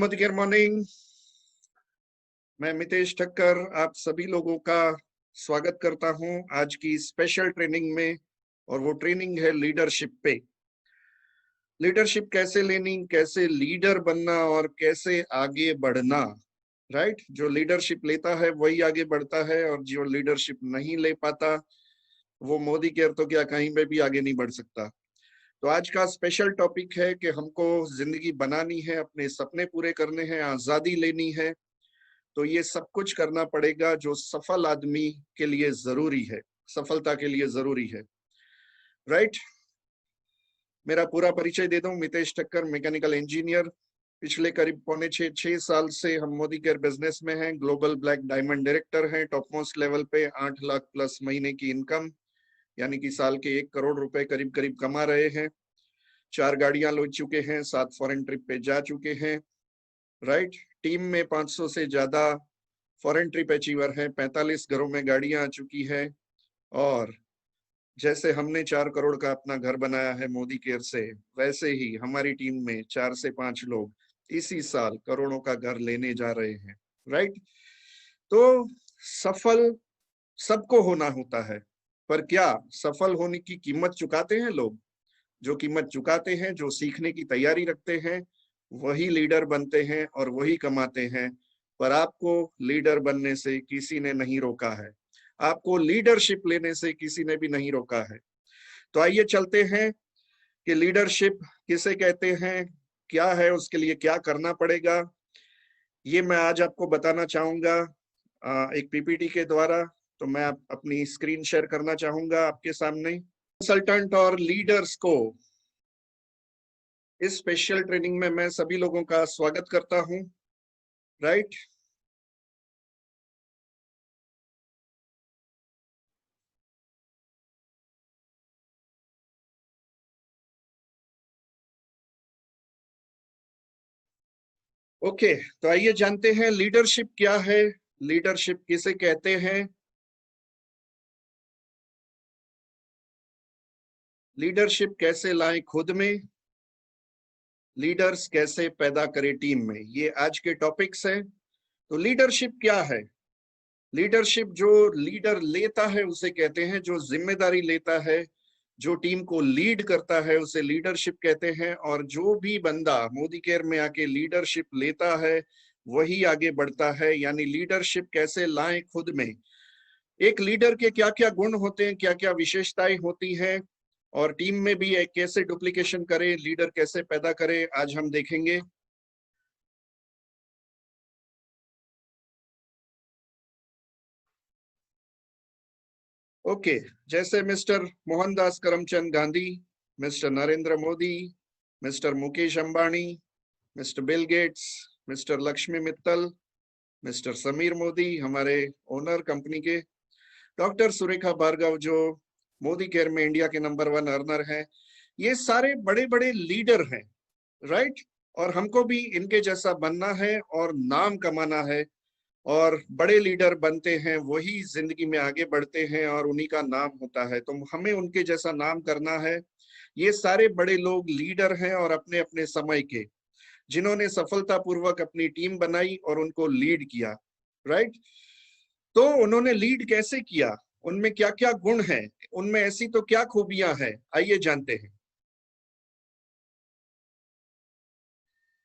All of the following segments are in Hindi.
Good morning. मैं मितेश ठक्कर आप सभी लोगों का स्वागत करता हूं आज की स्पेशल ट्रेनिंग में। और वो ट्रेनिंग है लीडरशिप पे। लीडरशिप कैसे लेनी, कैसे लीडर बनना और कैसे आगे बढ़ना। राइट, जो लीडरशिप लेता है वही आगे बढ़ता है और जो लीडरशिप नहीं ले पाता वो मोदी केयर तो क्या कहीं पे भी आगे नहीं बढ़ सकता। तो आज का स्पेशल टॉपिक है कि हमको जिंदगी बनानी है, अपने सपने पूरे करने हैं, आजादी लेनी है। तो ये सब कुछ करना पड़ेगा जो सफल आदमी के लिए जरूरी है, सफलता के लिए जरूरी है। राइट, मेरा पूरा परिचय दे दूं। Mitesh Thakkar, mechanical engineer. पिछले करीब पौने 6 साल से हम मोदी केयर बिजनेस में हैं। ग्लोबल ब्लैक डायमंड डायरेक्टर हैं। टॉप मोस्ट लेवल पे 8 लाख प्लस महीने की इनकम, यानी कि साल के 1 करोड़ रुपए करीब करीब कमा रहे हैं। 4 गाड़ियां ले चुके हैं, 7 फॉरेन ट्रिप पे जा चुके हैं। राइट, टीम में 500 से ज्यादा फॉरेन ट्रिप अचीवर है। 45 घरों में गाड़ियां आ चुकी है। और जैसे हमने 4 करोड़ का अपना घर बनाया है मोदी केयर से, वैसे ही हमारी टीम में 4 से 5 लोग इसी साल करोड़ों का घर लेने जा रहे हैं। राइट, तो सफल सबको होना होता है, पर क्या सफल होने की कीमत चुकाते हैं लोग? जो कीमत चुकाते हैं, जो सीखने की तैयारी रखते हैं, वही लीडर बनते हैं और वही कमाते हैं। पर आपको लीडर बनने से किसी ने नहीं रोका है, आपको लीडरशिप लेने से किसी ने भी नहीं रोका है। तो आइए चलते हैं कि लीडरशिप किसे कहते हैं, क्या है, उसके लिए क्या करना पड़ेगा। ये मैं आज आपको बताना चाहूंगा एक पीपीटी के द्वारा। तो मैं अपनी स्क्रीन शेयर करना चाहूंगा आपके सामने। कंसल्टेंट और लीडर्स को इस स्पेशल ट्रेनिंग में मैं सभी लोगों का स्वागत करता हूं। Right, okay. तो आइए जानते हैं लीडरशिप क्या है, लीडरशिप किसे कहते हैं। लीडरशिप कैसे लाएं खुद में, लीडर्स कैसे पैदा करें टीम में, ये आज के टॉपिक्स हैं। तो लीडरशिप क्या है? लीडरशिप, जो लीडर लेता है उसे कहते हैं, जो जिम्मेदारी लेता है, जो टीम को लीड करता है उसे लीडरशिप कहते हैं। और जो भी बंदा मोदी केयर में आके लीडरशिप लेता है वही आगे बढ़ता है। यानी लीडरशिप कैसे लाएं खुद में, एक लीडर के क्या क्या गुण होते हैं, क्या क्या विशेषताएं होती हैं, और टीम में भी एक कैसे डुप्लीकेशन करें, लीडर कैसे पैदा करें, आज हम देखेंगे। ओके, जैसे mister Mohandas Karamchand Gandhi, mister Narendra Modi, mister Mukesh Ambani, mister Bill Gates, mister Lakshmi Mittal, mister Sameer Modi हमारे ओनर कंपनी के, डॉक्टर सुरेखा भार्गव जो मोदी केयर में इंडिया के नंबर 1 अर्नर हैं, ये सारे बड़े बड़े लीडर हैं। राइट, और हमको भी इनके जैसा बनना है और नाम कमाना है। और बड़े लीडर बनते हैं वही जिंदगी में आगे बढ़ते हैं और उन्हीं का नाम होता है, तो हमें उनके जैसा नाम करना है। ये सारे बड़े लोग लीडर हैं और अपने अपने समय के, जिन्होंने सफलतापूर्वक अपनी टीम बनाई और उनको लीड किया। राइट, तो उन्होंने लीड कैसे किया, उनमें क्या क्या गुण हैं, उनमें ऐसी तो क्या खूबियां हैं, आइए जानते हैं।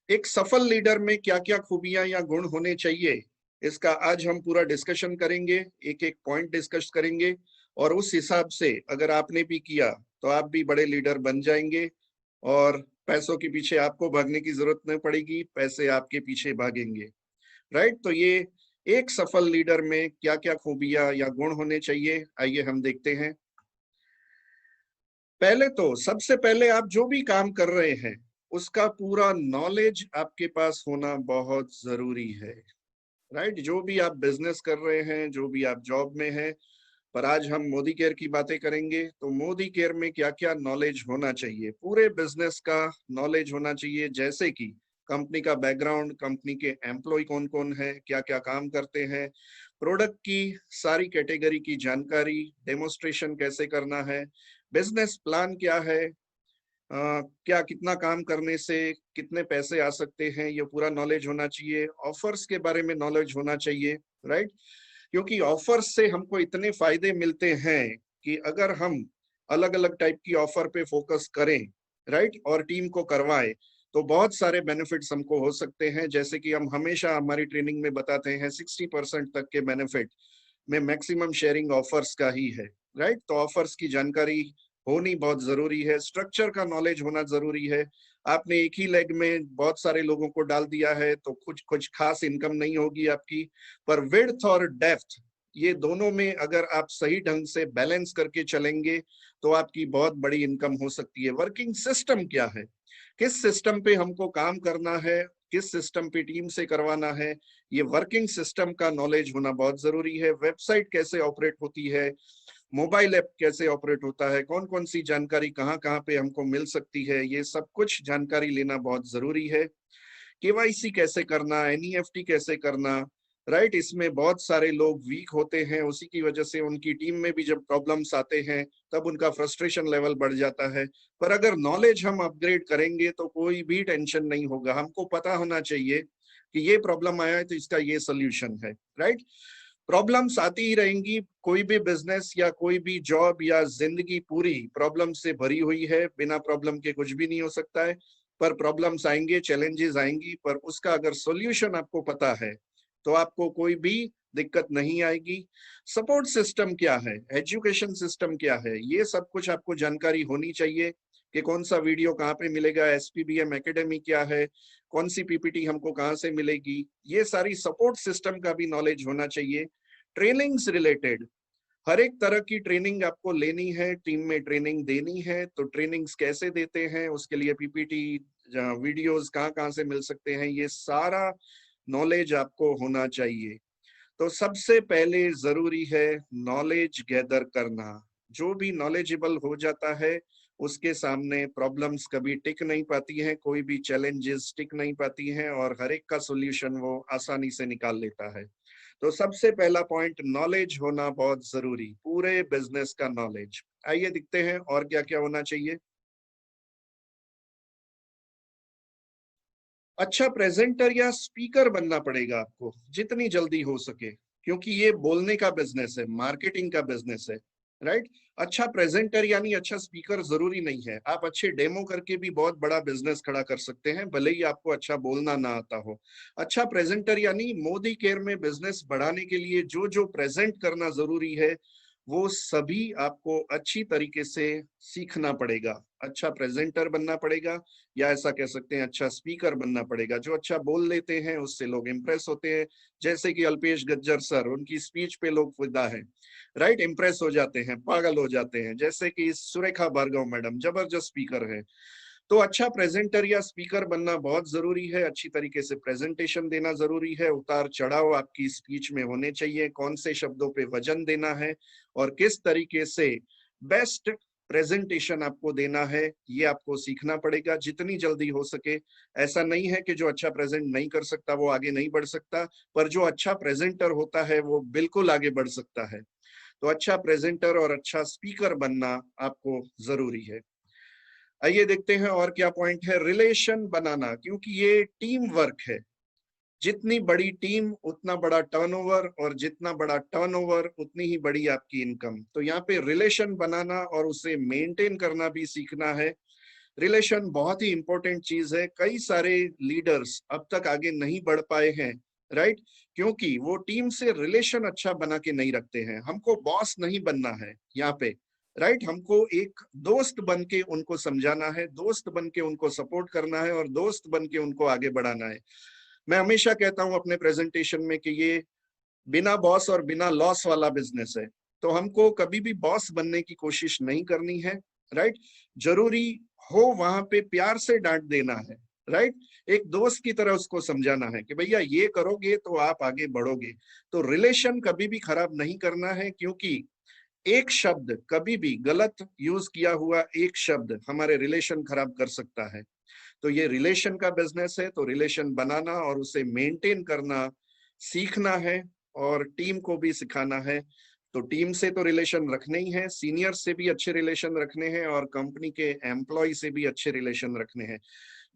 एक सफल लीडर में क्या क्या खूबियां या गुण होने चाहिए, इसका आज हम पूरा डिस्कशन करेंगे, एक एक पॉइंट डिस्कस करेंगे। और उस हिसाब से अगर आपने भी किया तो आप भी बड़े लीडर बन जाएंगे और पैसों के पीछे आपको भागने की जरूरत नहीं पड़ेगी, पैसे आपके पीछे भागेंगे। राइट, तो ये एक सफल लीडर में क्या क्या खूबियां या गुण होने चाहिए, आइए हम देखते हैं। पहले तो सबसे पहले आप जो भी काम कर रहे हैं उसका पूरा नॉलेज आपके पास होना बहुत जरूरी है। राइट, जो भी आप बिजनेस कर रहे हैं, जो भी आप जॉब में हैं, पर आज हम मोदी केयर की बातें करेंगे। तो मोदी केयर में क्या क्या नॉलेज होना चाहिए, पूरे बिजनेस का नॉलेज होना चाहिए। जैसे कि कंपनी का बैकग्राउंड, कंपनी के एम्प्लॉय कौन कौन है, क्या क्या काम करते हैं, प्रोडक्ट की सारी कैटेगरी की जानकारी, डेमोस्ट्रेशन कैसे करना है, बिजनेस प्लान क्या है, क्या कितना काम करने से कितने पैसे आ सकते हैं, ये पूरा नॉलेज होना चाहिए। ऑफर्स के बारे में नॉलेज होना चाहिए, राइट? क्योंकि ऑफर्स से हमको इतने फायदे मिलते हैं कि अगर हम अलग अलग टाइप की ऑफर पे फोकस करें, राइट, और टीम को करवाएं, तो बहुत सारे बेनिफिट्स हमको हो सकते हैं। जैसे कि हम हमेशा हमारी ट्रेनिंग में बताते हैं 60% तक के बेनिफिट में मैक्सिमम शेयरिंग ऑफर्स का ही है, राइट? तो ऑफर्स की जानकारी होनी बहुत जरूरी है, स्ट्रक्चर का नॉलेज होना जरूरी है। आपने एक ही लेग में बहुत सारे लोगों को डाल दिया है तो कुछ कुछ खास इनकम नहीं होगी आपकी। पर विड्थ और डेप्थ, ये दोनों में अगर आप सही ढंग से बैलेंस करके चलेंगे तो आपकी बहुत बड़ी इनकम हो सकती है। वर्किंग सिस्टम क्या है, किस सिस्टम पे हमको काम करना है, किस सिस्टम पे टीम से करवाना है, ये वर्किंग सिस्टम का नॉलेज होना बहुत जरूरी है। वेबसाइट कैसे ऑपरेट होती है, मोबाइल ऐप कैसे ऑपरेट होता है, कौन कौन सी जानकारी कहाँ कहाँ पे हमको मिल सकती है, ये सब कुछ जानकारी लेना बहुत जरूरी है। केवाईसी कैसे करना, एनईएफटी कैसे करना, राइट? इसमें बहुत सारे लोग वीक होते हैं, उसी की वजह से उनकी टीम में भी जब प्रॉब्लम्स आते हैं तब उनका फ्रस्ट्रेशन लेवल बढ़ जाता है। पर अगर नॉलेज हम अपग्रेड करेंगे तो कोई भी टेंशन नहीं होगा। हमको पता होना चाहिए कि ये प्रॉब्लम आया है तो इसका ये सोल्यूशन है, राइट? प्रॉब्लम्स आती ही रहेंगी, कोई भी बिजनेस या कोई भी जॉब या जिंदगी पूरी प्रॉब्लम से भरी हुई है, बिना प्रॉब्लम के कुछ भी नहीं हो सकता है। पर प्रॉब्लम्स आएंगे, चैलेंजेस आएंगी, पर उसका अगर सॉल्यूशन आपको पता है तो आपको कोई भी दिक्कत नहीं आएगी। सपोर्ट सिस्टम क्या है, एजुकेशन सिस्टम क्या है, ये सब कुछ आपको जानकारी होनी चाहिए कि कौन सा वीडियो कहाँ पे मिलेगा, एसपीबीएम एकेडमी क्या है, कौन सी पीपीटी हमको कहाँ से मिलेगी, ये सारी सपोर्ट सिस्टम का भी नॉलेज होना चाहिए। ट्रेनिंग्स रिलेटेड हर एक तरह की ट्रेनिंग आपको लेनी है, टीम में ट्रेनिंग देनी है, तो ट्रेनिंग्स कैसे देते हैं, उसके लिए पीपीटी वीडियोस कहाँ कहाँ से मिल सकते हैं, ये सारा नॉलेज आपको होना चाहिए। तो सबसे पहले जरूरी है नॉलेज गैदर करना। जो भी नॉलेजेबल हो जाता है उसके सामने प्रॉब्लम्स कभी टिक नहीं पाती हैं, कोई भी चैलेंजेस टिक नहीं पाती हैं, और हर एक का सोल्यूशन वो आसानी से निकाल लेता है। तो सबसे पहला पॉइंट, नॉलेज होना बहुत जरूरी, पूरे बिजनेस का नॉलेज। आइए दिखते हैं और क्या क्या होना चाहिए। अच्छा प्रेजेंटर या स्पीकर बनना पड़ेगा आपको जितनी जल्दी हो सके, क्योंकि ये बोलने का बिजनेस है, मार्केटिंग का बिजनेस है, राइट? अच्छा प्रेजेंटर यानी अच्छा स्पीकर जरूरी नहीं है, आप अच्छे डेमो करके भी बहुत बड़ा बिजनेस खड़ा कर सकते हैं, भले ही आपको अच्छा बोलना ना आता हो। अच्छा प्रेजेंटर यानी मोदी केयर में बिजनेस बढ़ाने के लिए जो जो प्रेजेंट करना जरूरी है वो सभी आपको अच्छी तरीके से सीखना पड़ेगा। अच्छा प्रेजेंटर बनना पड़ेगा, या ऐसा कह सकते हैं अच्छा स्पीकर बनना पड़ेगा। जो अच्छा बोल लेते हैं उससे लोग इंप्रेस होते हैं, जैसे कि अल्पेश गज्जर सर, उनकी स्पीच पे लोग फिदा हैं, राइट, इंप्रेस हो जाते हैं, पागल हो जाते हैं। जैसे कि सुरेखा भार्गव मैडम जबरदस्त स्पीकर है। तो अच्छा प्रेजेंटर या स्पीकर बनना बहुत जरूरी है, अच्छी तरीके से प्रेजेंटेशन देना जरूरी है, उतार चढ़ाव आपकी स्पीच में होने चाहिए, कौन से शब्दों पे वजन देना है और किस तरीके से बेस्ट प्रेजेंटेशन आपको देना है, ये आपको सीखना पड़ेगा जितनी जल्दी हो सके। ऐसा नहीं है कि जो अच्छा प्रेजेंट नहीं कर सकता वो आगे नहीं बढ़ सकता, पर जो अच्छा प्रेजेंटर होता है वो बिल्कुल आगे बढ़ सकता है। तो अच्छा प्रेजेंटर और अच्छा स्पीकर बनना आपको जरूरी है। आइए देखते हैं और क्या पॉइंट है। रिलेशन बनाना, क्योंकि ये टीम वर्क है, जितनी बड़ी टीम उतना बड़ा टर्नओवर, और जितना बड़ा टर्नओवर उतनी ही बड़ी आपकी इनकम। तो यहाँ पे रिलेशन बनाना और उसे मेंटेन करना भी सीखना है। रिलेशन बहुत ही इंपॉर्टेंट चीज है। कई सारे लीडर्स अब तक आगे नहीं बढ़ पाए हैं, राइट, क्योंकि वो टीम से रिलेशन अच्छा बना के नहीं रखते हैं। हमको बॉस नहीं बनना है यहाँ पे, राइट, हमको एक दोस्त बन के उनको समझाना है, दोस्त बन के उनको सपोर्ट करना है, और दोस्त बन के उनको आगे बढ़ाना है। मैं हमेशा कहता हूं अपने प्रेजेंटेशन में कि ये बिना बॉस और बिना लॉस वाला बिजनेस है। तो हमको कभी भी बॉस बनने की कोशिश नहीं करनी है, राइट? जरूरी हो वहां पे प्यार से डांट देना है, राइट, एक दोस्त की तरह उसको समझाना है कि भैया ये करोगे तो आप आगे बढ़ोगे। तो रिलेशन कभी भी खराब नहीं करना है, क्योंकि एक शब्द कभी भी गलत यूज किया हुआ एक शब्द हमारे रिलेशन खराब कर सकता है। तो ये रिलेशन का बिजनेस है, तो रिलेशन बनाना और उसे मेंटेन करना सीखना है, और टीम को भी सिखाना है। तो टीम से तो रिलेशन रखने ही है, सीनियर से भी अच्छे रिलेशन रखने हैं और कंपनी के एम्प्लॉय से भी अच्छे रिलेशन रखने हैं।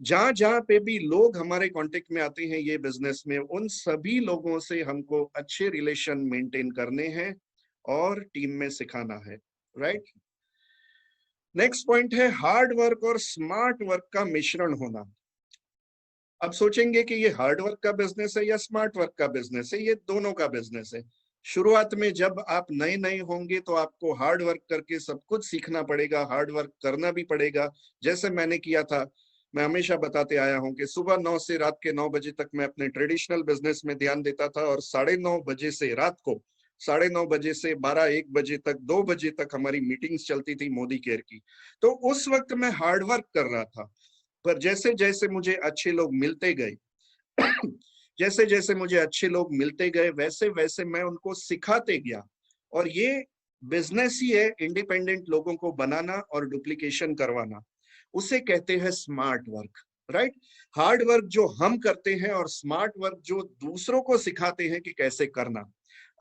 जहां जहां पे भी लोग हमारे कांटेक्ट में आते हैं ये बिजनेस में, उन सभी लोगों से हमको अच्छे रिलेशन मेंटेन करने हैं और टीम में सिखाना है, राइट। नेक्स्ट पॉइंट है हार्ड वर्क और स्मार्ट वर्क का मिश्रण होना। अब सोचेंगे कि ये हार्ड वर्क का बिजनेस है या स्मार्ट वर्क का बिजनेस है, ये दोनों का बिजनेस है। शुरुआत में जब आप नए नए होंगे तो आपको हार्ड वर्क करके सब कुछ सीखना पड़ेगा, हार्ड वर्क करना भी पड़ेगा, जैसे मैंने किया था। मैं हमेशा बताते आया हूं कि सुबह 9 से रात के 9 बजे तक मैं अपने ट्रेडिशनल बिजनेस में ध्यान देता था और 9:30 बजे से रात को 9:30 बजे से 12-1 बजे तक 2 बजे तक हमारी मीटिंग्स चलती थी मोदी केयर की। तो उस वक्त मैं हार्ड वर्क कर रहा था, पर जैसे जैसे मुझे अच्छे लोग मिलते गए जैसे जैसे मुझे अच्छे लोग मिलते गए वैसे वैसे मैं उनको सिखाते गया। और ये बिजनेस ही है इंडिपेंडेंट लोगों को बनाना और डुप्लीकेशन करवाना, उसे कहते हैं smart work, right. Hard work जो हम करते हैं और स्मार्ट वर्क जो दूसरों को सिखाते हैं कि कैसे करना।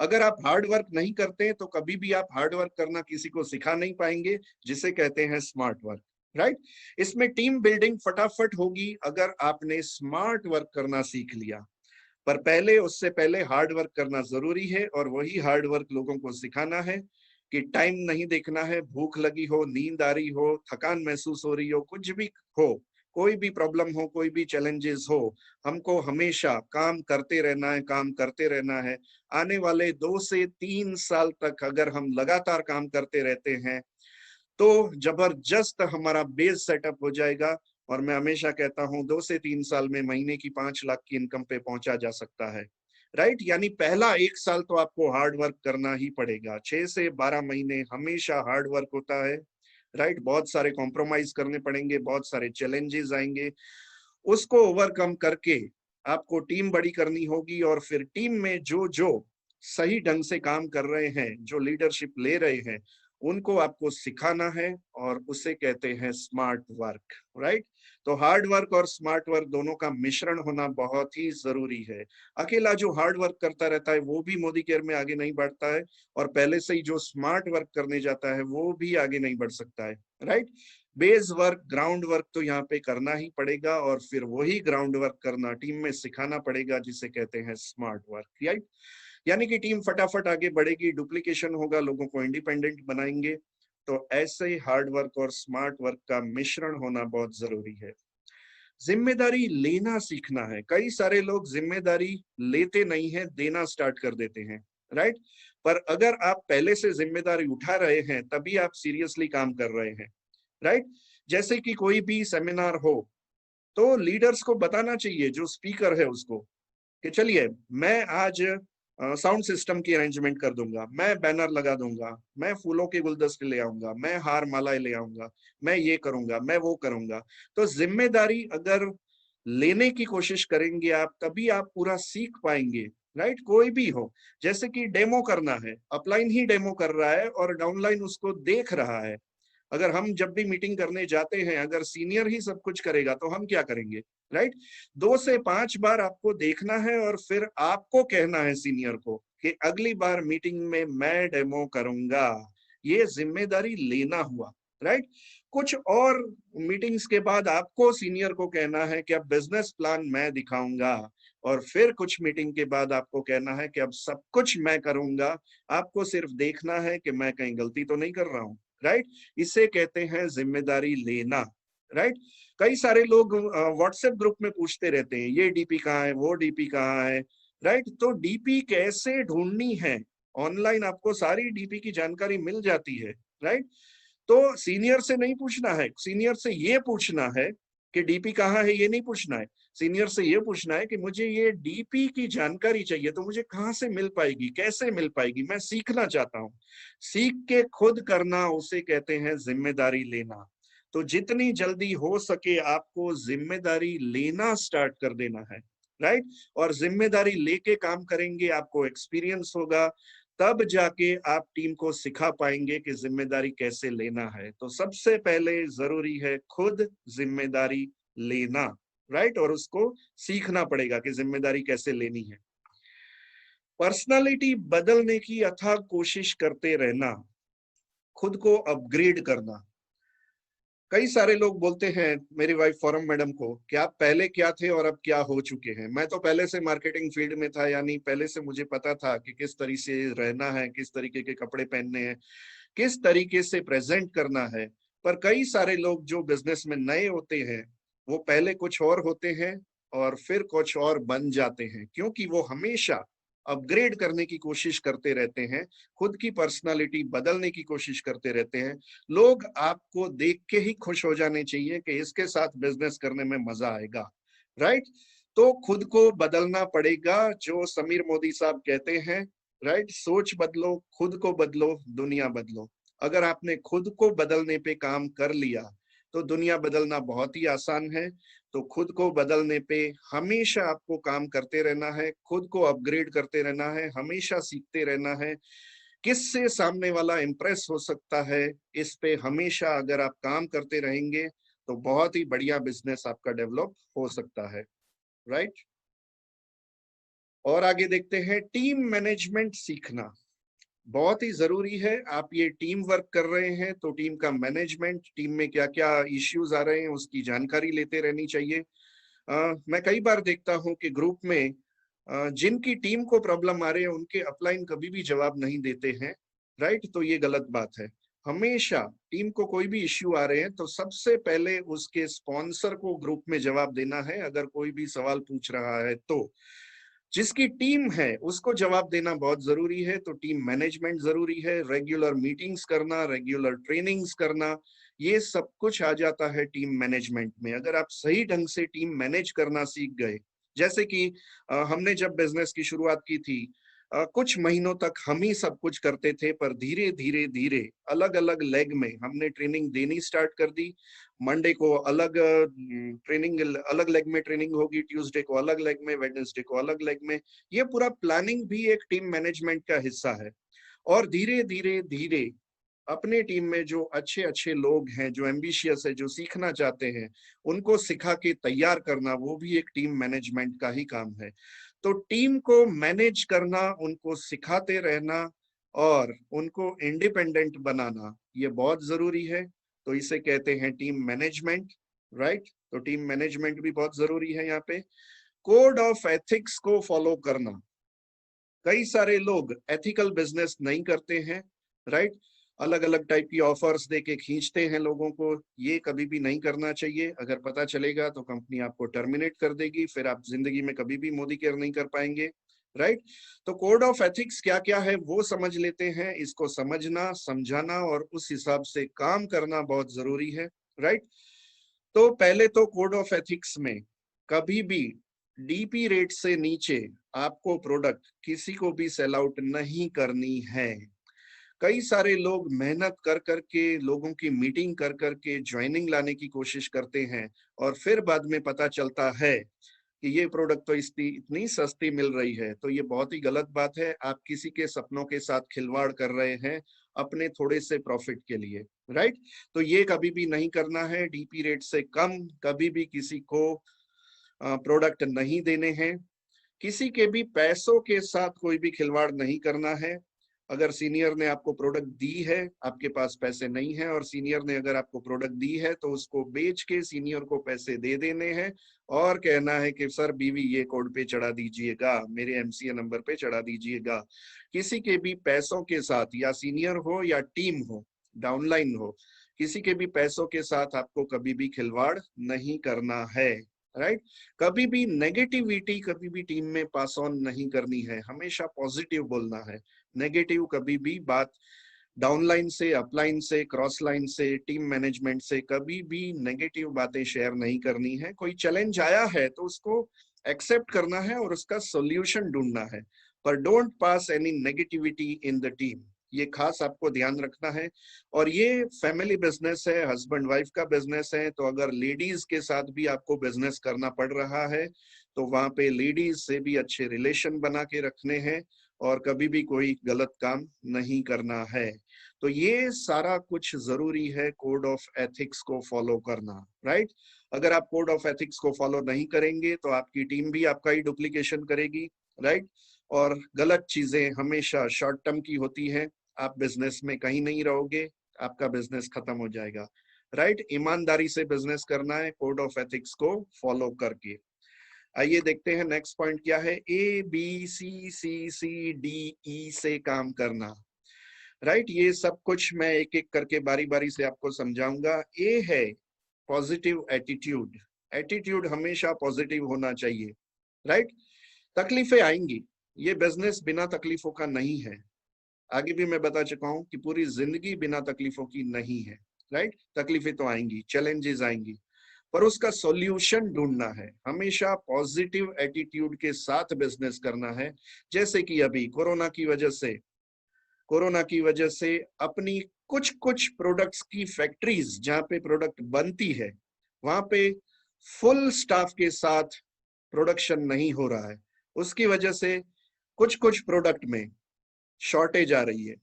अगर आप हार्ड वर्क नहीं करते हैं तो कभी भी आप हार्ड वर्क करना किसी को सिखा नहीं पाएंगे, जिसे कहते हैं स्मार्ट वर्क, राइट। इसमें टीम बिल्डिंग फटाफट होगी अगर आपने स्मार्ट वर्क करना सीख लिया, पर पहले उससे पहले हार्ड वर्क करना जरूरी है और वही हार्ड वर्क लोगों को सिखाना है कि टाइम नहीं देखना है, भूख लगी हो, नींद आ रही हो, थकान महसूस हो रही हो, कुछ भी हो, कोई भी प्रॉब्लम हो, कोई भी चैलेंजेस हो, हमको हमेशा काम करते रहना है, काम करते रहना है। आने वाले 2 से 3 साल तक अगर हम लगातार काम करते रहते हैं तो जबरदस्त हमारा बेस सेटअप हो जाएगा और मैं हमेशा कहता हूं 2 से 3 साल में महीने की 5 लाख की इनकम पे पहुंचा जा सकता है, राइट। यानी पहला 1 साल तो आपको हार्ड वर्क करना ही पड़ेगा, 6 से 12 महीने हमेशा हार्ड वर्क होता है, राइट। बहुत सारे कॉम्प्रोमाइज करने पड़ेंगे, बहुत सारे चैलेंजेस आएंगे, उसको ओवरकम करके आपको टीम बड़ी करनी होगी और फिर टीम में जो जो सही ढंग से काम कर रहे हैं, जो लीडरशिप ले रहे हैं, उनको आपको सिखाना है और उसे कहते हैं स्मार्ट वर्क, राइट। तो हार्ड वर्क और स्मार्ट वर्क दोनों का मिश्रण होना बहुत ही जरूरी है। अकेला जो हार्ड वर्क करता रहता है वो भी मोदी केयर में आगे नहीं बढ़ता है और पहले से ही जो स्मार्ट वर्क करने जाता है वो भी आगे नहीं बढ़ सकता है, right. Base work, ground work तो यहाँ पे करना ही पड़ेगा और फिर वही ग्राउंड वर्क करना टीम में सिखाना पड़ेगा, जिसे कहते हैं स्मार्ट वर्क, राइट। यानी कि टीम फटाफट आगे बढ़ेगी, डुप्लीकेशन होगा, लोगों को इंडिपेंडेंट बनाएंगे। तो ऐसे ही हार्ड वर्क और स्मार्ट वर्क का मिश्रण होना बहुत जरूरी है। जिम्मेदारी लेना सीखना है। कई सारे लोग जिम्मेदारी लेते नहीं है, देना स्टार्ट कर देते हैं, राइट। पर अगर आप पहले से जिम्मेदारी उठा रहे हैं तभी आप सीरियसली काम कर रहे हैं, राइट। जैसे कि कोई भी सेमिनार हो तो लीडर्स को बताना चाहिए, जो स्पीकर है उसको, कि चलिए मैं आज साउंड सिस्टम की अरेंजमेंट कर दूंगा, मैं बैनर लगा दूंगा, मैं फूलों के गुलदस्ते ले आऊंगा, मैं हार मालाएं ले आऊंगा, मैं ये करूंगा, मैं वो करूंगा। तो जिम्मेदारी अगर लेने की कोशिश करेंगे आप तभी आप पूरा सीख पाएंगे, राइट। कोई भी हो, जैसे कि डेमो करना है, अपलाइन ही डेमो कर रहा है और डाउनलाइन उसको देख रहा है। अगर हम जब भी मीटिंग करने जाते हैं अगर सीनियर ही सब कुछ करेगा तो हम क्या करेंगे, राइट। 2 से 5 बार आपको देखना है और फिर आपको कहना है सीनियर को कि अगली बार मीटिंग में मैं डेमो करूंगा। ये जिम्मेदारी लेना हुआ, राइट। कुछ और मीटिंग्स के बाद आपको सीनियर को कहना है कि अब बिजनेस प्लान मैं दिखाऊंगा और फिर कुछ मीटिंग के बाद आपको कहना है कि अब सब कुछ मैं करूंगा, आपको सिर्फ देखना है कि मैं कहीं गलती तो नहीं कर रहा हूं, राइट। इसे कहते हैं जिम्मेदारी लेना, राइट। कई सारे लोग व्हाट्सएप ग्रुप में पूछते रहते हैं ये डीपी कहाँ है, वो डीपी कहाँ है, राइट। तो डीपी कैसे ढूंढनी है, ऑनलाइन आपको सारी डीपी की जानकारी मिल जाती है, राइट। तो सीनियर से नहीं पूछना है, सीनियर से ये पूछना है कि डीपी कहाँ है, ये नहीं पूछना है। सीनियर से ये पूछना है कि मुझे ये डीपी की जानकारी चाहिए, तो मुझे कहाँ से मिल पाएगी, कैसे मिल पाएगी, मैं सीखना चाहता हूँ। सीख के खुद करना उसे कहते हैं जिम्मेदारी लेना। तो जितनी जल्दी हो सके आपको जिम्मेदारी लेना स्टार्ट कर देना है, राइट। और जिम्मेदारी लेके काम करेंगे, आपको एक्सपीरियंस होगा, तब जाके आप टीम को सिखा पाएंगे कि जिम्मेदारी कैसे लेना है। तो सबसे पहले जरूरी है खुद जिम्मेदारी लेना, राइट। और उसको सीखना पड़ेगा कि जिम्मेदारी कैसे लेनी है। पर्सनालिटी बदलने की अथाग कोशिश करते रहना, खुद को अपग्रेड करना। कई सारे लोग बोलते हैं मेरी वाइफ फॉरम मैडम को कि आप पहले क्या थे और अब क्या हो चुके हैं। मैं तो पहले से मार्केटिंग फील्ड में था, यानी पहले से मुझे पता था कि किस तरीके से रहना है, किस तरीके के कपड़े पहनने हैं, किस तरीके से प्रेजेंट करना है। पर कई सारे लोग जो बिजनेस में नए होते हैं, वो पहले कुछ और होते हैं और फिर कुछ और बन जाते हैं, क्योंकि वो हमेशा अपग्रेड करने की कोशिश करते रहते हैं, खुद की पर्सनालिटी बदलने की कोशिश करते रहते हैं। लोग आपको देख के ही खुश हो जाने चाहिए कि इसके साथ बिजनेस करने में मजा आएगा, राइट। तो खुद को बदलना पड़ेगा, जो समीर मोदी साहब कहते हैं, राइट। सोच बदलो, खुद को बदलो, दुनिया बदलो। अगर आपने खुद को बदलने पे काम कर लिया तो दुनिया बदलना बहुत ही आसान है। तो खुद को बदलने पे हमेशा आपको काम करते रहना है, खुद को अपग्रेड करते रहना है, हमेशा सीखते रहना है। किससे सामने वाला इंप्रेस हो सकता है, इस पे हमेशा अगर आप काम करते रहेंगे तो बहुत ही बढ़िया बिजनेस आपका डेवलप हो सकता है, राइट। और आगे देखते हैं, टीम मैनेजमेंट सीखना बहुत ही जरूरी है। आप ये टीम वर्क कर रहे हैं तो टीम का मैनेजमेंट, टीम में क्या क्या इश्यूज आ रहे हैं उसकी जानकारी लेते रहनी चाहिए। मैं कई बार देखता हूं कि ग्रुप में जिनकी टीम को प्रॉब्लम आ रही है उनके अपलाइन कभी भी जवाब नहीं देते हैं, राइट। तो ये गलत बात है। हमेशा टीम को कोई भी इश्यू आ रहे हैं तो सबसे पहले उसके स्पॉन्सर को ग्रुप में जवाब देना है, अगर कोई भी सवाल पूछ रहा है तो। जिसकी टीम है उसको जवाब देना बहुत जरूरी है। तो टीम मैनेजमेंट जरूरी है, रेगुलर मीटिंग्स करना, रेगुलर ट्रेनिंग्स करना, ये सब कुछ आ जाता है टीम मैनेजमेंट में। अगर आप सही ढंग से टीम मैनेज करना सीख गए, जैसे कि हमने जब बिजनेस की शुरुआत की थी, कुछ महीनों तक हम ही सब कुछ करते थे, पर धीरे धीरे धीरे अलग अलग लेग में हमने ट्रेनिंग देनी स्टार्ट कर दी। मंडे को अलग ट्रेनिंग, अलग लेग में ट्रेनिंग होगी, ट्यूसडे को अलग लेग में, वेडनेसडे को अलग लेग में। ये पूरा प्लानिंग भी एक टीम मैनेजमेंट का हिस्सा है। और धीरे धीरे धीरे अपने टीम में जो अच्छे अच्छे लोग हैं, जो एम्बिशियस है, जो सीखना चाहते हैं, उनको सिखा के तैयार करना, वो भी एक टीम मैनेजमेंट का ही काम है। तो टीम को मैनेज करना, उनको सिखाते रहना और उनको इंडिपेंडेंट बनाना, ये बहुत जरूरी है। तो इसे कहते हैं टीम मैनेजमेंट, राइट। तो टीम मैनेजमेंट भी बहुत जरूरी है यहाँ पे। कोड ऑफ एथिक्स को फॉलो करना, कई सारे लोग एथिकल बिजनेस नहीं करते हैं, राइट। अलग अलग टाइप की ऑफर्स देके खींचते हैं लोगों को, ये कभी भी नहीं करना चाहिए। अगर पता चलेगा तो कंपनी आपको टर्मिनेट कर देगी, फिर आप जिंदगी में कभी भी मोदी केयर नहीं कर पाएंगे, राइट। तो कोड ऑफ एथिक्स क्या क्या है वो समझ लेते हैं। इसको समझना, समझाना और उस हिसाब से काम करना बहुत जरूरी है, राइट। तो पहले तो कोड ऑफ एथिक्स में कभी भी डीपी रेट से नीचे आपको प्रोडक्ट किसी को भी सेल आउट नहीं करनी है। कई सारे लोग मेहनत कर करके, लोगों की मीटिंग कर करके ज्वाइनिंग लाने की कोशिश करते हैं और फिर बाद में पता चलता है कि ये प्रोडक्ट तो इतनी सस्ती मिल रही है। तो ये बहुत ही गलत बात है। आप किसी के सपनों के साथ खिलवाड़ कर रहे हैं अपने थोड़े से प्रॉफिट के लिए, राइट। तो ये कभी भी नहीं करना है। डीपी रेट से कम कभी भी किसी को प्रोडक्ट नहीं देने हैं। किसी के भी पैसों के साथ कोई भी खिलवाड़ नहीं करना है। अगर सीनियर ने आपको प्रोडक्ट दी है, आपके पास पैसे नहीं है, और सीनियर ने अगर आपको प्रोडक्ट दी है तो उसको बेच के सीनियर को पैसे दे देने हैं और कहना है कि सर बीवी ये कोड पे चढ़ा दीजिएगा, मेरे एमसीए नंबर पे चढ़ा दीजिएगा। किसी के भी पैसों के साथ, या सीनियर हो या टीम हो, डाउनलाइन हो, किसी के भी पैसों के साथ आपको कभी भी खिलवाड़ नहीं करना है, राइट। कभी भी नेगेटिविटी कभी भी टीम में पास ऑन नहीं करनी है, हमेशा पॉजिटिव बोलना है। नेगेटिव कभी भी बात डाउनलाइन से, अपलाइन से, क्रॉस लाइन से, टीम मैनेजमेंट से कभी भी नेगेटिव बातें शेयर नहीं करनी है। कोई चैलेंज आया है तो उसको एक्सेप्ट करना है और उसका सॉल्यूशन ढूंढना है, पर don't pass any negativity in the team. ये खास आपको ध्यान रखना है। और ये फैमिली बिजनेस है, हस्बैंड वाइफ का बिजनेस है, तो अगर लेडीज के साथ भी आपको बिजनेस करना पड़ रहा है तो वहां पे लेडीज से भी अच्छे रिलेशन बना के रखने हैं और कभी भी कोई गलत काम नहीं करना है। तो ये सारा कुछ जरूरी है कोड ऑफ एथिक्स को फॉलो करना, राइट। अगर आप कोड ऑफ एथिक्स को फॉलो नहीं करेंगे तो आपकी टीम भी आपका ही डुप्लीकेशन करेगी, राइट। और गलत चीजें हमेशा शॉर्ट टर्म की होती है। आप बिजनेस में कहीं नहीं रहोगे, आपका बिजनेस खत्म हो जाएगा। राइट, ईमानदारी से बिजनेस करना है, कोड ऑफ एथिक्स को फॉलो करके। आइए देखते हैं नेक्स्ट पॉइंट क्या है। ABCCCDE से काम करना। राइट, ये सब कुछ मैं एक एक करके बारी बारी से आपको समझाऊंगा। ए है पॉजिटिव एटीट्यूड। एटीट्यूड हमेशा पॉजिटिव होना चाहिए। राइट, तकलीफें आएंगी, ये बिजनेस बिना तकलीफों का नहीं है। आगे भी मैं बता चुका हूं कि पूरी जिंदगी बिना तकलीफों की नहीं है। राइट, तकलीफें तो आएंगी, चैलेंजेस आएंगी, पर उसका सॉल्यूशन ढूंढना है। हमेशा पॉजिटिव एटीट्यूड के साथ बिजनेस करना है। जैसे कि अभी कोरोना की वजह से अपनी कुछ कुछ प्रोडक्ट्स की फैक्ट्रीज जहां पे प्रोडक्ट बनती है, वहां पे फुल स्टाफ के साथ प्रोडक्शन नहीं हो रहा है। उसकी वजह से कुछ कुछ प्रोडक्ट में शॉर्टेज आ रही है।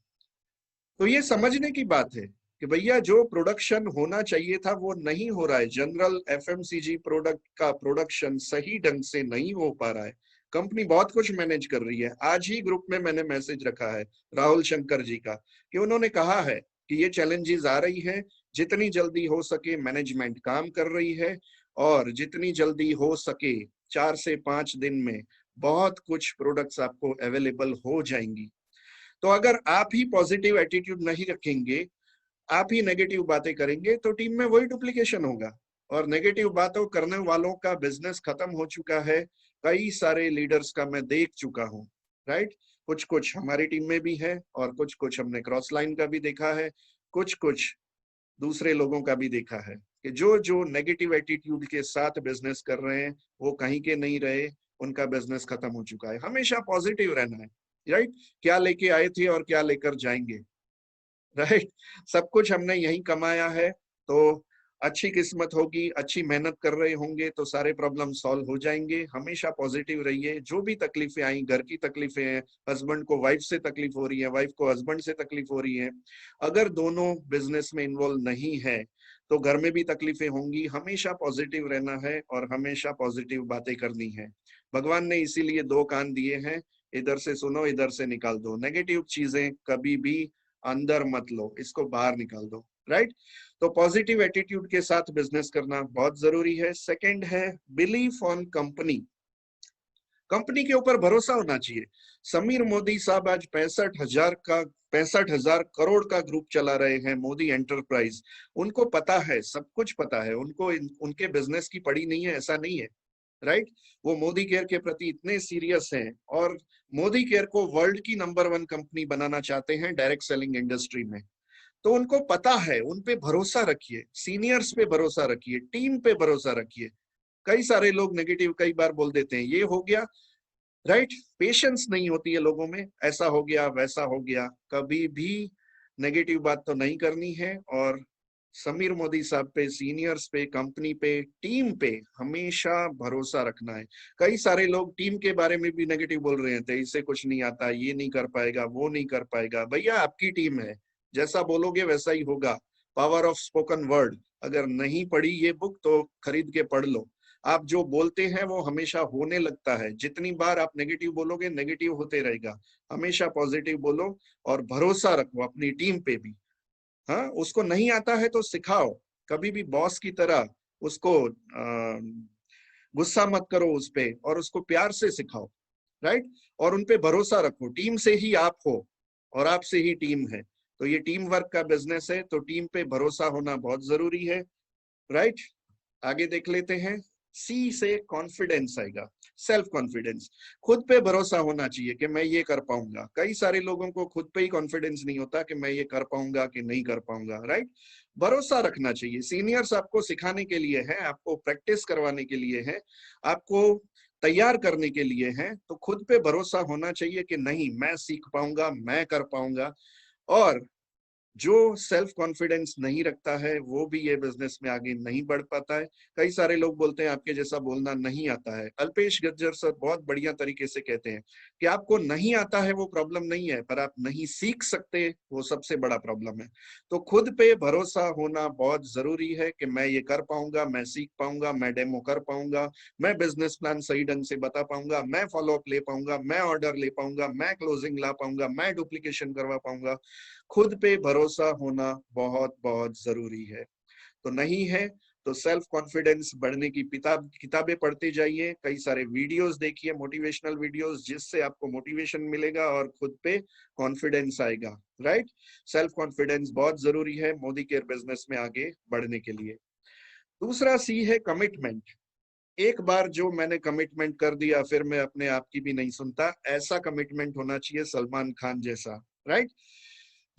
तो ये समझने की बात है कि भैया जो प्रोडक्शन होना चाहिए था वो नहीं हो रहा है। जनरल एफएमसीजी प्रोडक्ट का प्रोडक्शन सही ढंग से नहीं हो पा रहा है। कंपनी बहुत कुछ मैनेज कर रही है। आज ही ग्रुप में मैंने मैसेज रखा है राहुल शंकर जी का, कि उन्होंने कहा है कि ये चैलेंजेस आ रही है, जितनी जल्दी हो सके मैनेजमेंट काम कर रही है, और जितनी जल्दी हो सके 4 से 5 दिन में बहुत कुछ प्रोडक्ट्स आपको अवेलेबल हो जाएंगी। तो अगर आप ही पॉजिटिव एटीट्यूड नहीं रखेंगे, आप ही नेगेटिव बातें करेंगे, तो टीम में वही डुप्लीकेशन होगा, और नेगेटिव बातों करने वालों का बिजनेस खत्म हो चुका है। कई सारे लीडर्स का मैं देख चुका हूँ। राइट, कुछ कुछ हमारी टीम में भी है, और कुछ कुछ हमने क्रॉस लाइन का भी देखा है, कुछ कुछ दूसरे लोगों का भी देखा है, कि जो जो नेगेटिव एटीट्यूड के साथ बिजनेस कर रहे हैं वो कहीं के नहीं रहे, उनका बिजनेस खत्म हो चुका है। हमेशा पॉजिटिव रहना है। राइट, क्या लेके आए थे और क्या लेकर जाएंगे। राइट, सब कुछ हमने यही कमाया है, तो अच्छी किस्मत होगी, अच्छी मेहनत कर रहे होंगे तो सारे प्रॉब्लम सॉल्व हो जाएंगे। हमेशा पॉजिटिव रहिए। जो भी तकलीफें आई, घर की तकलीफें हैं, हस्बैंड को वाइफ से तकलीफ हो रही है, वाइफ को हस्बैंड से तकलीफ हो रही है, अगर दोनों बिजनेस में इन्वॉल्व नहीं है तो घर में भी तकलीफें होंगी। हमेशा पॉजिटिव रहना है और हमेशा पॉजिटिव बातें करनी है। भगवान ने इसीलिए 2 कान दिए हैं, इधर से सुनो, इधर से निकाल दो। नेगेटिव चीजें कभी भी अंदर मत लो, इसको बाहर निकाल दो। राइट, तो पॉजिटिव एटीट्यूड के साथ बिजनेस करना बहुत जरूरी है। सेकंड है बिलीफ ऑन कंपनी। कंपनी के ऊपर भरोसा होना चाहिए। समीर मोदी साहब आज 65,000 करोड़ का ग्रुप चला रहे हैं, मोदी एंटरप्राइज। उनको पता है, सब कुछ पता है उनको, उनके बिजनेस की पड़ी नहीं है, ऐसा नहीं है। राइट, वो मोदी केयर के प्रति इतने सीरियस हैं, और मोदी केयर को वर्ल्ड की नंबर 1 कंपनी बनाना चाहते हैं डायरेक्ट सेलिंग इंडस्ट्री में। तो उनको पता है, उन पे भरोसा रखिए, सीनियर्स पे भरोसा रखिए, टीम पे भरोसा रखिए। कई सारे लोग नेगेटिव कई बार बोल देते हैं, ये हो गया। राइट, पेशेंस नहीं होती है लोगों में, ऐसा हो गया वैसा हो गया। कभी भी नेगेटिव बात तो नहीं करनी है, और समीर मोदी साहब पे, सीनियर्स पे, कंपनी पे, टीम पे हमेशा भरोसा रखना है। कई सारे लोग टीम के बारे में भी नेगेटिव बोल रहे हैं, इससे कुछ नहीं आता, ये नहीं कर पाएगा, वो नहीं कर पाएगा। भैया आपकी टीम है, जैसा बोलोगे वैसा ही होगा। पावर ऑफ स्पोकन वर्ड, अगर नहीं पढ़ी ये बुक तो खरीद के पढ़ लो। आप जो बोलते हैं वो हमेशा होने लगता है। जितनी बार आप नेगेटिव बोलोगे, नेगेटिव होते रहेगा। हमेशा पॉजिटिव बोलो, और भरोसा रखो अपनी टीम पे भी। हाँ, उसको नहीं आता है तो सिखाओ, कभी भी बॉस की तरह उसको गुस्सा मत करो उस पे, और उसको प्यार से सिखाओ। राइट, और उन पे भरोसा रखो। टीम से ही आप हो, और आपसे ही टीम है, तो ये टीम वर्क का बिजनेस है, तो टीम पे भरोसा होना बहुत जरूरी है। राइट, आगे देख लेते हैं। सी से कॉन्फिडेंस आएगा, सेल्फ कॉन्फिडेंस। खुद पे भरोसा होना चाहिए कि मैं ये कर पाऊंगा। कई सारे लोगों को खुद पे ही कॉन्फिडेंस नहीं होता कि मैं ये कर पाऊंगा कि नहीं कर पाऊंगा। राइट, भरोसा रखना चाहिए। सीनियर्स आपको सिखाने के लिए है, आपको प्रैक्टिस करवाने के लिए है, आपको तैयार करने के लिए है, तो खुद पे भरोसा होना चाहिए कि नहीं, मैं सीख पाऊंगा, मैं कर पाऊंगा। और जो सेल्फ कॉन्फिडेंस नहीं रखता है वो भी ये बिजनेस में आगे नहीं बढ़ पाता है। कई सारे लोग बोलते हैं आपके जैसा बोलना नहीं आता है। अल्पेश गज्जर सर बहुत बढ़िया तरीके से कहते हैं कि आपको नहीं आता है वो प्रॉब्लम नहीं है, पर आप नहीं सीख सकते वो सबसे बड़ा प्रॉब्लम है। तो खुद पे भरोसा होना बहुत जरूरी है कि मैं ये कर पाऊंगा, मैं सीख पाऊंगा, मैं डेमो कर पाऊंगा, मैं बिजनेस प्लान सही ढंग से बता पाऊंगा, मैं फॉलोअप ले पाऊंगा, मैं ऑर्डर ले पाऊंगा, मैं क्लोजिंग ला पाऊंगा, मैं डुप्लीकेशन करवा पाऊंगा। खुद पे भरोसा होना बहुत बहुत जरूरी है। तो नहीं है तो सेल्फ कॉन्फिडेंस बढ़ने की किताबें पढ़ते जाइए, कई सारे वीडियोस देखिए, मोटिवेशनल वीडियोस, जिससे आपको मोटिवेशन मिलेगा और खुद पे कॉन्फिडेंस आएगा। राइट, सेल्फ कॉन्फिडेंस बहुत जरूरी है मोदी केयर बिजनेस में आगे बढ़ने के लिए। दूसरा सी है कमिटमेंट। एक बार जो मैंने कमिटमेंट कर दिया फिर मैं अपने आप की भी नहीं सुनता, ऐसा कमिटमेंट होना चाहिए सलमान खान जैसा। राइट,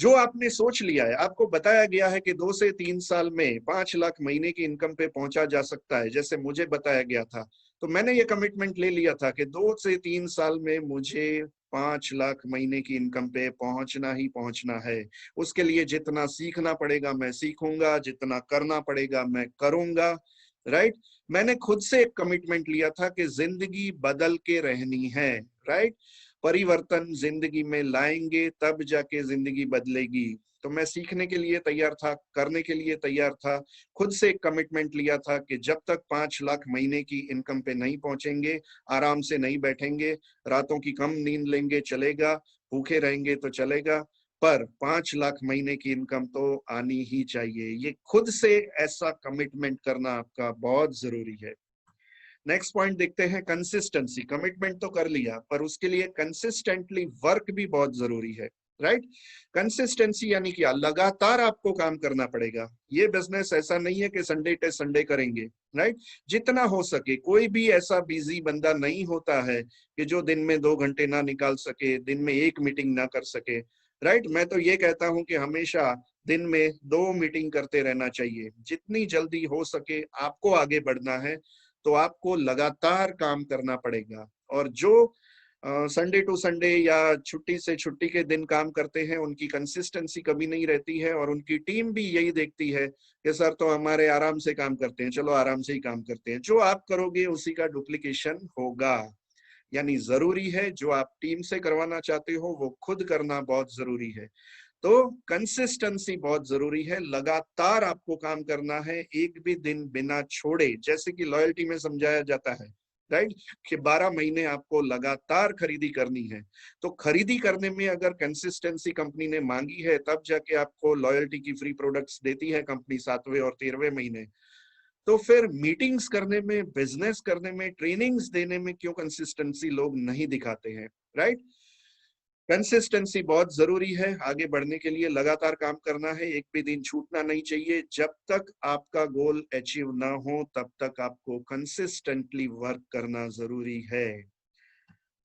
जो आपने सोच लिया है, आपको बताया गया है कि 2 से 3 साल में 5 लाख महीने की इनकम पे पहुंचा जा सकता है, जैसे मुझे बताया गया था, तो मैंने ये कमिटमेंट ले लिया था कि 2 से 3 साल में मुझे 5 लाख महीने की इनकम पे पहुंचना ही पहुंचना है। उसके लिए जितना सीखना पड़ेगा मैं सीखूंगा, जितना करना पड़ेगा मैं करूंगा। राइट, मैंने खुद से एक कमिटमेंट लिया था कि जिंदगी बदल के रहनी है। राइट, परिवर्तन जिंदगी में लाएंगे तब जाके जिंदगी बदलेगी। तो मैं सीखने के लिए तैयार था, करने के लिए तैयार था। खुद से एक कमिटमेंट लिया था कि जब तक 5 लाख महीने की इनकम पे नहीं पहुंचेंगे, आराम से नहीं बैठेंगे, रातों की कम नींद लेंगे चलेगा, भूखे रहेंगे तो चलेगा, पर 5 लाख महीने की इनकम तो आनी ही चाहिए। ये खुद से ऐसा कमिटमेंट करना आपका बहुत जरूरी है। नेक्स्ट पॉइंट देखते हैं, कंसिस्टेंसी। कमिटमेंट तो कर लिया पर उसके लिए कंसिस्टेंटली वर्क भी बहुत जरूरी है। राइट, कंसिस्टेंसी यानी कि लगातार आपको काम करना पड़ेगा। ये बिजनेस ऐसा नहीं है कि संडे टू संडे करेंगे। राइट, जितना हो सके, कोई भी ऐसा बिजी बंदा नहीं होता है कि जो दिन में 2 घंटे ना निकाल सके, दिन में एक मीटिंग ना कर सके। राइट, मैं तो ये कहता हूं कि हमेशा दिन में 2 मीटिंग करते रहना चाहिए। जितनी जल्दी हो सके आपको आगे बढ़ना है तो आपको लगातार काम करना पड़ेगा। और जो संडे टू संडे या छुट्टी से छुट्टी के दिन काम करते हैं उनकी कंसिस्टेंसी कभी नहीं रहती है, और उनकी टीम भी यही देखती है कि सर तो हमारे आराम से काम करते हैं, चलो आराम से ही काम करते हैं। जो आप करोगे उसी का डुप्लीकेशन होगा। यानी जरूरी है जो आप टीम से करवाना चाहते हो वो खुद करना बहुत जरूरी है। तो कंसिस्टेंसी बहुत जरूरी है, लगातार आपको काम करना है, एक भी दिन बिना छोड़े। जैसे कि लॉयल्टी में समझाया जाता है, राइट, कि 12 महीने आपको लगातार खरीदी करनी है। तो खरीदी करने में अगर कंसिस्टेंसी कंपनी ने मांगी है तब जाके आपको लॉयल्टी की फ्री प्रोडक्ट्स देती है कंपनी 7वें और 13वें महीने। तो फिर मीटिंग्स करने में, बिजनेस करने में, ट्रेनिंग्स देने में क्यों कंसिस्टेंसी लोग नहीं दिखाते हैं। राइट, कंसिस्टेंसी बहुत जरूरी है आगे बढ़ने के लिए। लगातार काम करना है, एक भी दिन छूटना नहीं चाहिए। जब तक आपका गोल अचीव ना हो तब तक आपको कंसिस्टेंटली वर्क करना जरूरी है।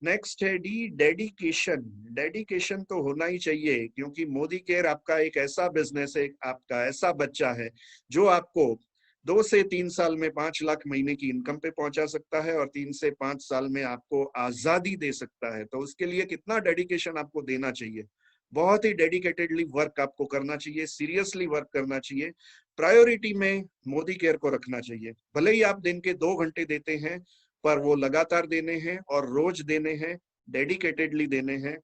नेक्स्ट है डी, डेडिकेशन। डेडिकेशन तो होना ही चाहिए, क्योंकि मोदी केयर आपका एक ऐसा बिजनेस है, आपका ऐसा बच्चा है जो आपको 2 से 3 साल में 5 लाख महीने की इनकम पे पहुंचा सकता है और 3 से 5 साल में आपको आजादी दे सकता है। तो उसके लिए कितना डेडिकेशन आपको देना चाहिए, बहुत ही डेडिकेटेडली वर्क आपको करना चाहिए, सीरियसली वर्क करना चाहिए। प्रायोरिटी में मोदी केयर को रखना चाहिए। भले ही आप दिन के 2 घंटे देते हैं पर वो लगातार देने हैं और रोज देने हैं, डेडिकेटेडली देने हैं।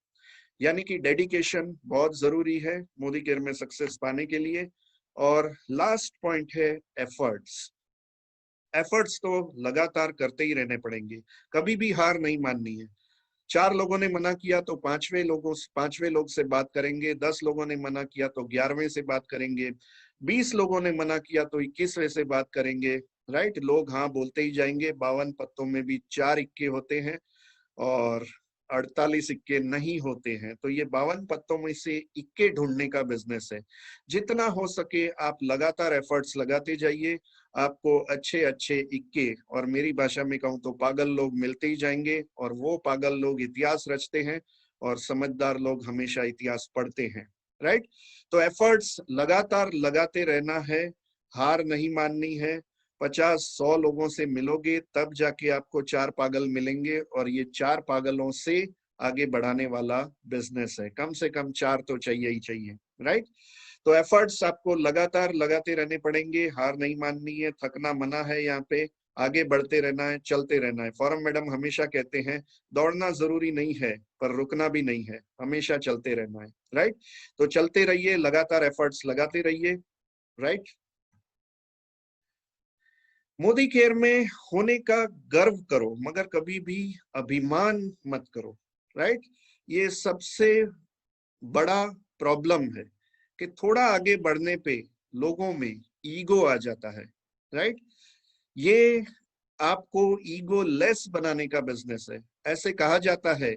यानी कि डेडिकेशन बहुत जरूरी है मोदी केयर में सक्सेस पाने के लिए। और लास्ट पॉइंट है एफर्ट्स। एफर्ट्स तो लगातार करते ही रहने पड़ेंगे, कभी भी हार नहीं माननी है। 4 लोगों ने मना किया तो 5वें लोग से बात करेंगे, 10 लोगों ने मना किया तो 11वें से बात करेंगे, 20 लोगों ने मना किया तो 21वें से बात करेंगे। राइट, लोग हाँ बोलते ही जाएंगे। 52 पत्तों में भी 4 इक्के होते हैं और 48 सिक्के नहीं होते हैं। तो ये 52 पत्तों में से इक्के ढूंढने का बिजनेस है। जितना हो सके आप लगातार एफर्ट्स लगाते जाइए, आपको अच्छे अच्छे इक्के, और मेरी भाषा में कहूँ तो पागल लोग मिलते ही जाएंगे। और वो पागल लोग इतिहास रचते हैं और समझदार लोग हमेशा इतिहास पढ़ते हैं। राइट, तो एफर्ट्स लगातार लगाते रहना है, हार नहीं माननी है। 50-100 लोगों से मिलोगे तब जाके आपको 4 पागल मिलेंगे, और ये 4 पागलों से आगे बढ़ाने वाला बिजनेस है। कम से कम 4 तो चाहिए ही चाहिए। राइट, तो एफर्ट्स आपको लगातार लगाते रहने पड़ेंगे, हार नहीं माननी है, थकना मना है, यहाँ पे आगे बढ़ते रहना है, चलते रहना है। फॉरम मैडम हमेशा कहते हैं दौड़ना जरूरी नहीं है पर रुकना भी नहीं है, हमेशा चलते रहना है, राइट। तो चलते रहिए, लगातार एफर्ट्स लगाते रहिए, राइट। मोदी केयर में होने का गर्व करो मगर कभी भी अभिमान मत करो, राइट। ये सबसे बड़ा प्रॉब्लम है कि थोड़ा आगे बढ़ने पे लोगों में ईगो आ जाता है, राइट। ये आपको ईगो लेस बनाने का बिजनेस है। ऐसे कहा जाता है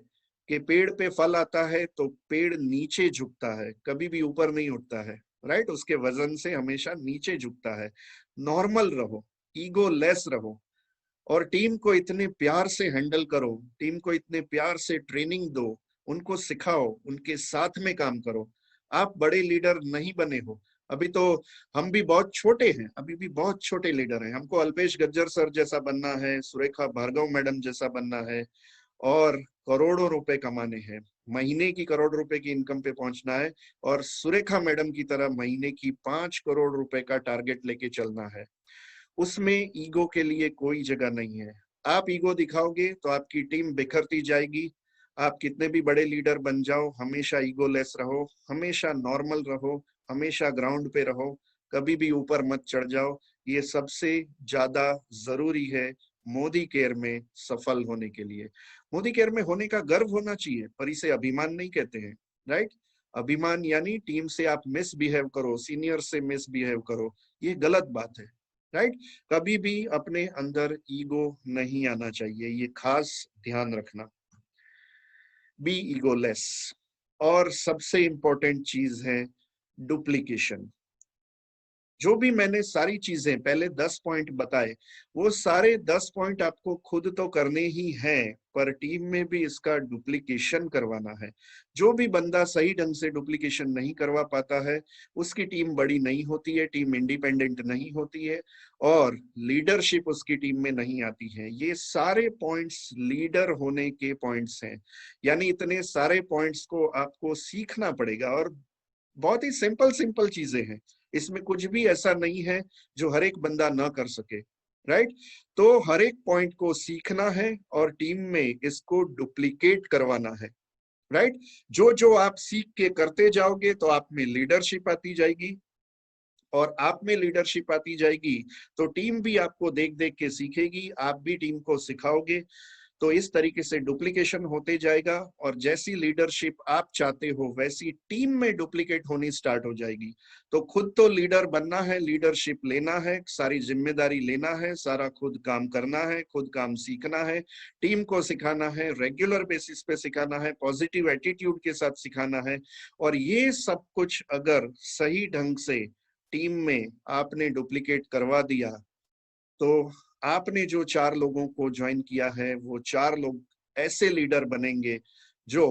कि पेड़ पे फल आता है तो पेड़ नीचे झुकता है, कभी भी ऊपर नहीं उठता है, राइट। उसके वजन से हमेशा नीचे झुकता है। नॉर्मल रहो, ईगो लेस रहो, और टीम को इतने प्यार से हैंडल करो, टीम को इतने प्यार से ट्रेनिंग दो, उनको सिखाओ, उनके साथ में काम करो। आप बड़े लीडर नहीं बने हो अभी, तो हम भी बहुत छोटे हैं, अभी भी बहुत छोटे लीडर हैं। हमको अल्पेश गज्जर सर जैसा बनना है, सुरेखा भार्गव मैडम जैसा बनना है, और करोड़ों रुपए कमाने हैं, महीने की करोड़ रुपए की इनकम पे पहुंचना है, और सुरेखा मैडम की तरह महीने की 5 करोड़ रुपए का टारगेट लेके चलना है। उसमें ईगो के लिए कोई जगह नहीं है। आप ईगो दिखाओगे तो आपकी टीम बिखरती जाएगी। आप कितने भी बड़े लीडर बन जाओ, हमेशा ईगो लेस रहो, हमेशा नॉर्मल रहो, हमेशा ग्राउंड पे रहो, कभी भी ऊपर मत चढ़ जाओ। ये सबसे ज्यादा जरूरी है मोदी केयर में सफल होने के लिए। मोदी केयर में होने का गर्व होना चाहिए, पर इसे अभिमान नहीं कहते हैं, राइट। अभिमान यानी टीम से आप मिसबिहेव करो, सीनियर से मिसबिहेव करो, ये गलत बात है, राइट। कभी भी अपने अंदर ईगो नहीं आना चाहिए, ये खास ध्यान रखना। Be egoless. और सबसे इंपॉर्टेंट चीज है डुप्लीकेशन। जो भी मैंने सारी चीजें पहले 10 पॉइंट बताए, वो सारे 10 पॉइंट आपको खुद तो करने ही हैं, पर टीम में भी इसका डुप्लीकेशन करवाना है। जो भी बंदा सही ढंग से डुप्लीकेशन नहीं करवा पाता है, उसकी टीम बड़ी नहीं होती है, टीम इंडिपेंडेंट नहीं होती है, और लीडरशिप उसकी टीम में नहीं आती है। ये सारे पॉइंट्स लीडर होने के पॉइंट्स हैं, यानी इतने सारे पॉइंट्स को आपको सीखना पड़ेगा। और बहुत ही सिंपल सिंपल चीजें हैं, इसमें कुछ भी ऐसा नहीं है जो हर एक बंदा ना कर सके, राइट। तो हर एक पॉइंट को सीखना है और टीम में इसको डुप्लीकेट करवाना है, राइट। जो जो आप सीख के करते जाओगे तो आप में लीडरशिप आती जाएगी, और आप में लीडरशिप आती जाएगी तो टीम भी आपको देख देख के सीखेगी, आप भी टीम को सिखाओगे। तो इस तरीके से डुप्लीकेशन होते जाएगा, और जैसी लीडरशिप आप चाहते हो वैसी टीम में डुप्लीकेट होनी स्टार्ट हो जाएगी। तो खुद तो लीडर बनना है, लीडरशिप लेना है, सारी जिम्मेदारी लेना है, सारा खुद काम करना है, खुद काम सीखना है, टीम को सिखाना है, रेगुलर बेसिस पे सिखाना है, पॉजिटिव एटीट्यूड के साथ सिखाना है। और ये सब कुछ अगर सही ढंग से टीम में आपने डुप्लीकेट करवा दिया, तो आपने जो 4 लोगों को ज्वाइन किया है, वो 4 लोग ऐसे लीडर बनेंगे जो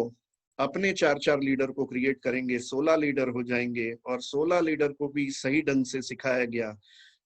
अपने 4-4 लीडर को क्रिएट करेंगे, 16 लीडर हो जाएंगे। और 16 लीडर को भी सही ढंग से सिखाया गया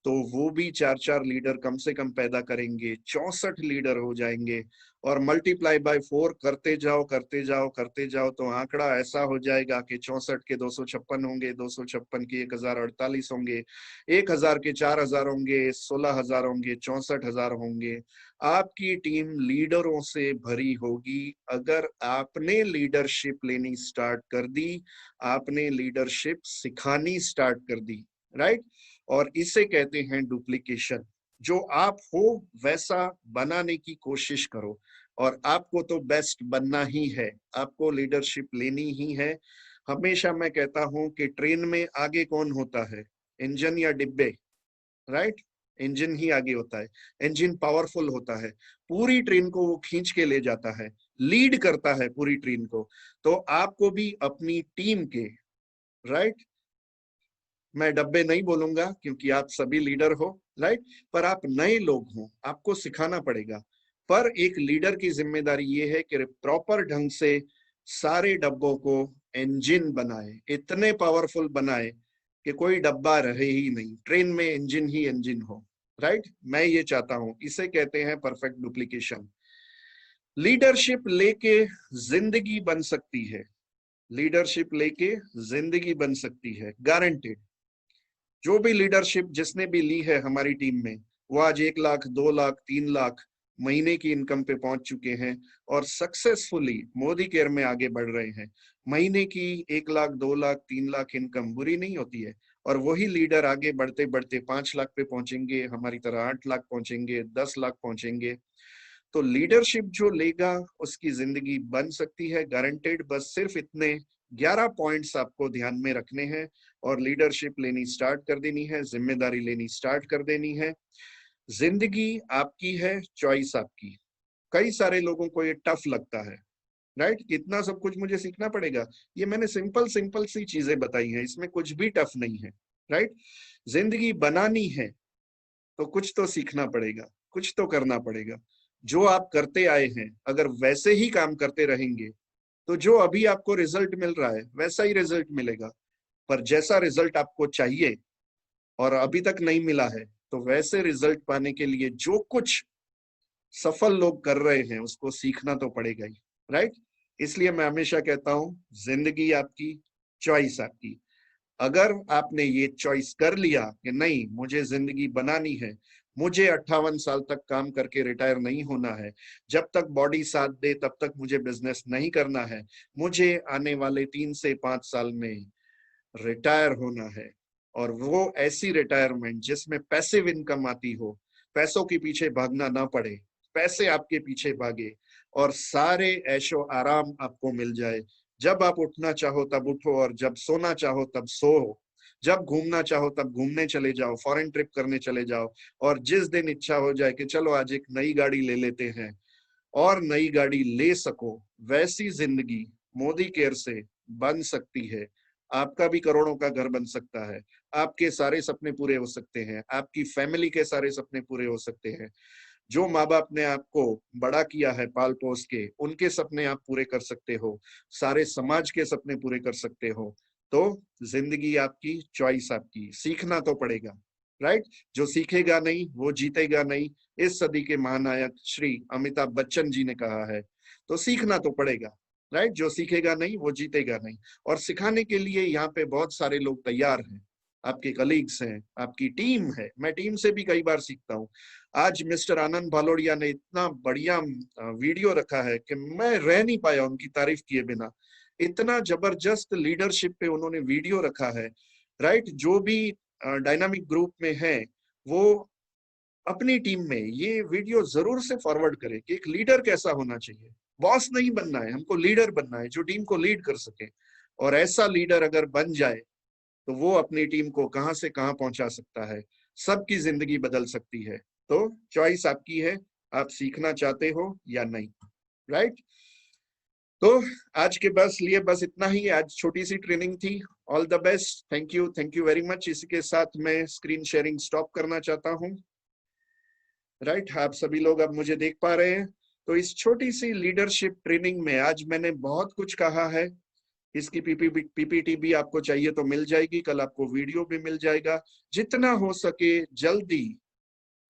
तो वो भी 4-4 लीडर कम से कम पैदा करेंगे, 64 लीडर हो जाएंगे। और मल्टीप्लाई बाय 4 करते जाओ करते जाओ करते जाओ, तो आंकड़ा ऐसा हो जाएगा कि 64 के 256 होंगे, 256 के 1048 होंगे, 1000 के 4000 होंगे, 16,000 होंगे, 64,000 होंगे। आपकी टीम लीडरों से भरी होगी अगर आपने लीडरशिप लेनी स्टार्ट कर दी, आपने लीडरशिप सिखानी स्टार्ट कर दी, राइट। और इसे कहते हैं डुप्लीकेशन। जो आप हो वैसा बनाने की कोशिश करो, और आपको तो बेस्ट बनना ही है, आपको लीडरशिप लेनी ही है। हमेशा मैं कहता हूं कि ट्रेन में आगे कौन होता है, इंजन या डिब्बे, राइट। इंजन ही आगे होता है, इंजन पावरफुल होता है, पूरी ट्रेन को वो खींच के ले जाता है, लीड करता है पूरी ट्रेन को। तो आपको भी अपनी टीम के, राइट, मैं डब्बे नहीं बोलूंगा क्योंकि आप सभी लीडर हो, राइट, पर आप नए लोग हो, आपको सिखाना पड़ेगा। पर एक लीडर की जिम्मेदारी ये है कि प्रॉपर ढंग से सारे डब्बों को इंजन बनाए, इतने पावरफुल बनाए कि कोई डब्बा रहे ही नहीं, ट्रेन में इंजन ही इंजन हो, राइट। मैं ये चाहता हूं, इसे कहते हैं परफेक्ट डुप्लीकेशन। लीडरशिप लेके जिंदगी बन सकती है, लीडरशिप लेके जिंदगी बन सकती है, गारंटेड। जो भी लीडरशिप जिसने भी ली है हमारी टीम में, वो आज 1 लाख, 2 लाख, 3 लाख महीने की इनकम पे पहुंच चुके हैं और सक्सेसफुली मोदी केयर में आगे बढ़ रहे हैं। महीने की 1 लाख, 2 लाख, 3 लाख इनकम बुरी नहीं होती है। और वही लीडर आगे बढ़ते बढ़ते 5 लाख पे पहुंचेंगे, हमारी तरह 8 लाख पहुंचेंगे, 10 लाख पहुंचेंगे। तो लीडरशिप जो लेगा उसकी जिंदगी बन सकती है, गारंटेड। बस सिर्फ इतने 11 पॉइंट्स आपको ध्यान में रखने हैं और लीडरशिप लेनी स्टार्ट कर देनी है, जिम्मेदारी लेनी स्टार्ट कर देनी है। जिंदगी आपकी है, चॉइस आपकी। कई सारे लोगों को ये टफ लगता है, राइट? कितना सब कुछ मुझे सीखना पड़ेगा। ये मैंने सिंपल सिंपल सी चीजें बताई हैं, इसमें कुछ भी टफ नहीं है, राइट? जिंदगी बनानी है तो कुछ तो सीखना पड़ेगा, कुछ तो करना पड़ेगा। जो आप करते आए हैं अगर वैसे ही काम करते रहेंगे तो जो अभी आपको रिजल्ट मिल रहा है वैसा ही रिजल्ट मिलेगा। पर जैसा रिजल्ट आपको चाहिए और अभी तक नहीं मिला है, तो वैसे रिजल्ट पाने के लिए जो कुछ सफल लोग कर रहे हैं उसको सीखना तो पड़ेगा ही, राइट? इसलिए मैं हमेशा कहता हूं, जिंदगी आपकी, चॉइस आपकी। अगर आपने ये चॉइस कर लिया कि नहीं, मुझे जिंदगी बनानी है, मुझे 58 साल तक काम करके रिटायर नहीं होना है, जब तक बॉडी साथ दे तब तक मुझे बिजनेस नहीं करना है, मुझे आने वाले 3 से 5 साल में रिटायर होना है, और वो ऐसी रिटायरमेंट जिसमें पैसिव इनकम आती हो, पैसों के पीछे भागना ना पड़े, पैसे आपके पीछे भागे और सारे ऐशो आराम आपको मिल जाए। जब आप उठना चाहो तब उठो और जब सोना चाहो तब सो, जब घूमना चाहो तब घूमने चले जाओ, फॉरेन ट्रिप करने चले जाओ, और जिस दिन इच्छा हो जाए कि चलो आज एक नई गाड़ी ले लेते हैं और नई गाड़ी ले सको, वैसी जिंदगी मोदी केयर से बन सकती है। आपका भी करोड़ों का घर बन सकता है, आपके सारे सपने पूरे हो सकते हैं, आपकी फैमिली के सारे सपने पूरे हो सकते हैं। जो माँ बाप ने आपको बड़ा किया है पाल पोस के, उनके सपने आप पूरे कर सकते हो, सारे समाज के सपने पूरे कर सकते हो। तो जिंदगी आपकी, चॉइस आपकी, सीखना तो पड़ेगा, राइट? जो सीखेगा नहीं वो जीतेगा नहीं, इस सदी के महानायक श्री अमिताभ बच्चन जी ने कहा है। तो सीखना तो पड़ेगा, राइट? जो सीखेगा नहीं वो जीतेगा नहीं। और सिखाने के लिए यहाँ पे बहुत सारे लोग तैयार हैं, आपके कलीग्स हैं, आपकी टीम है। मैं टीम से भी कई बार सीखता हूँ। आज मिस्टर आनंद भालोड़िया ने इतना बढ़िया वीडियो रखा है कि मैं रह नहीं पाया उनकी तारीफ किए बिना। इतना जबरदस्त लीडरशिप पे उन्होंने वीडियो रखा है, राइट? जो भी डायनामिक ग्रुप में है वो अपनी टीम में ये वीडियो जरूर से फॉरवर्ड करे कि एक लीडर कैसा होना चाहिए। बॉस नहीं बनना है, हमको लीडर बनना है जो टीम को लीड कर सके। और ऐसा लीडर अगर बन जाए तो वो अपनी टीम को कहां से कहां पहुंचा सकता है, सबकी जिंदगी बदल सकती है। तो चॉइस आपकी है, आप सीखना चाहते हो या नहीं, राइट? तो आज के बस इतना ही, आज छोटी सी ट्रेनिंग थी। All the best, thank you very much. इसी के साथ मैं स्क्रीन शेयरिंग स्टॉप करना चाहता हूं, राइट? आप सभी लोग अब मुझे देख पा रहे हैं। तो इस छोटी सी लीडरशिप ट्रेनिंग में आज मैंने बहुत कुछ कहा है। इसकी पीपीटी भी आपको चाहिए तो मिल जाएगी, कल आपको वीडियो भी मिल जाएगा। जितना हो सके जल्दी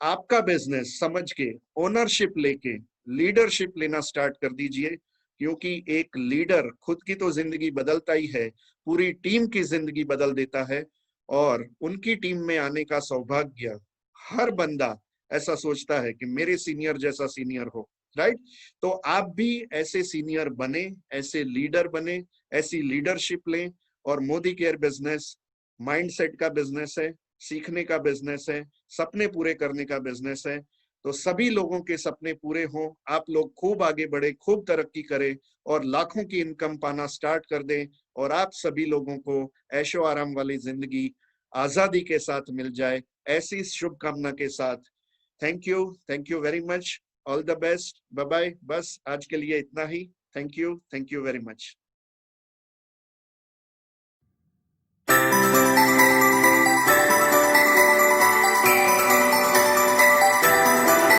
आपका बिजनेस समझ के, ओनरशिप लेके लीडरशिप लेना स्टार्ट कर दीजिए, क्योंकि एक लीडर खुद की तो जिंदगी बदलता ही है, पूरी टीम की जिंदगी बदल देता है। और उनकी टीम में आने का सौभाग्य हर बंदा ऐसा सोचता है कि मेरे सीनियर जैसा सीनियर हो, राइट? तो आप भी ऐसे सीनियर बने, ऐसे लीडर बने, ऐसी लीडरशिप लें। और मोदी केयर बिजनेस माइंडसेट का बिजनेस है, सीखने का बिजनेस है, सपने पूरे करने का बिजनेस है। तो सभी लोगों के सपने पूरे हों, आप लोग खूब आगे बढ़े, खूब तरक्की करें और लाखों की इनकम पाना स्टार्ट कर दें, और आप सभी लोगों को ऐशो आराम वाली जिंदगी आजादी के साथ मिल जाए, ऐसी शुभकामना के साथ। Thank you very much. All the best, bye bye. बस आज के लिए इतना ही। Thank you very much.